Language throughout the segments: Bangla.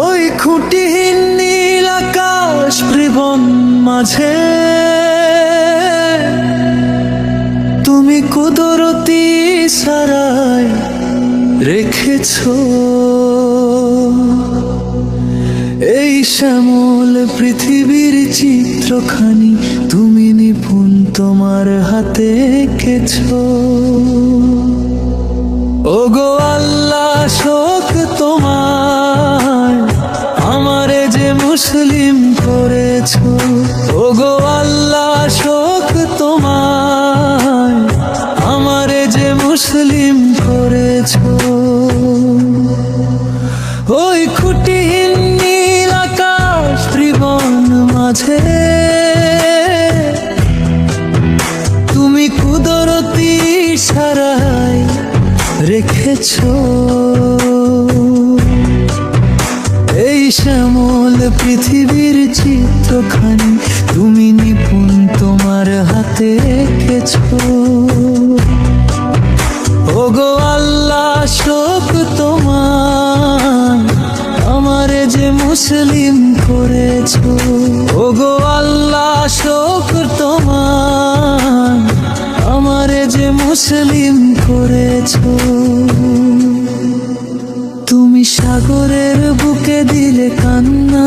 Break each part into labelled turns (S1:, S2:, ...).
S1: ওই খুঁটিহীন নীল আকাশ বৃবন মাঝে তুমি কুদরতি সারাই রেখেছো এই শ্যামল পৃথিবীর চিত্রখানি তুমি নিপুণ তোমার হাতে এঁকেছো। ওগো আল্লাহ শোক তোমার আমারে যে মুসলিম করেছো। ওগো আল্লাহ শোক তোমার আমারে যে মুসলিম করেছো। ওই খুঁটিহীন নীল আকাশ ত্রিবন মাঝে তুমি কুদরতি সারাই রেখেছো এই শ্যামল পৃথিবীর চিত্রখানি তুমি নিপুণ তোমার হাতে এঁকেছো। ওগো আল্লাহ শোক তোমার আমারে যে মুসলিম করেছো। ওগো আল্লাহ শোক তোমার আমারে যে মুসলিম করেছো। তুমি সাগরের বুকে দিলে কান্না,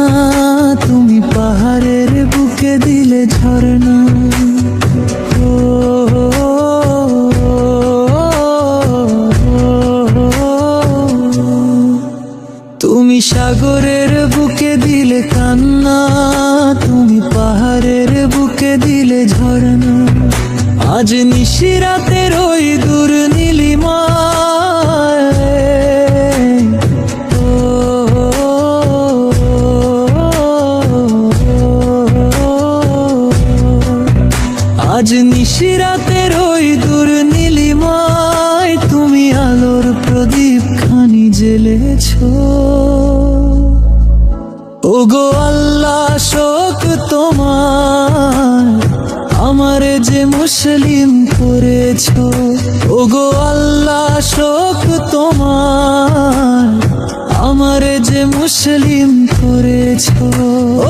S1: তুমি পাহাড়ের বুকে দিলে ঝর্ণা। তুমি সাগরের বুকে দিলে কান্না, তুমি পাহাড়ের বুকে দিলে ঝর্ণা। আজ নিশিরাতের ওই দূর নীলিমায় আজ নিশিরাতের ওই দূর নীলিমায় তুমি আলোর প্রদীপ খানি জ্বেলেছো। ওগো আল্লাহ শোক তোমার আমারে যে মুসলিম করেছো। ওগো আল্লাহ শোক তোমার আমারে যে মুসলিম করেছো।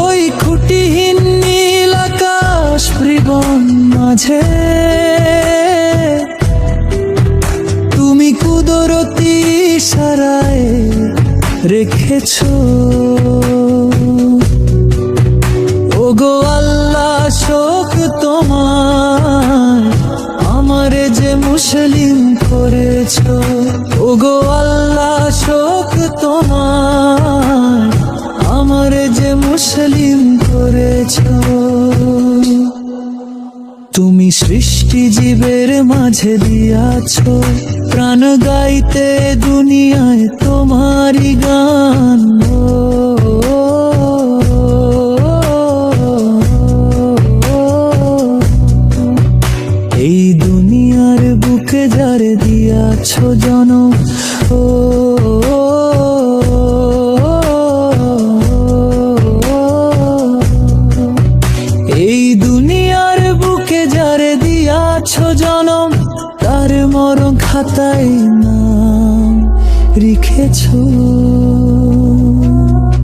S1: ওই খুঁটিহীন নীল আকাশ বৃবন মাঝে তুমি কুদরতি সারাই রেখেছো। ওগো আল্লাহ শোক তোমার আমারে যে মুসলিম করেছো। ওগো আল্লাহ শোক তোমার আমারে যে মুসলিম করেছো। তুমি সৃষ্টি জীবের মাঝে দিয়াছো প্রাণ গাইতে দুনিয়ায় তোমারই গান। এই দুনিয়ার বুকে যারে দিয়াছো জনম, এই দুনিয়ার বুকে যারে দিয়াছো জনম তার মরণ খাতায় নাম লিখেছো।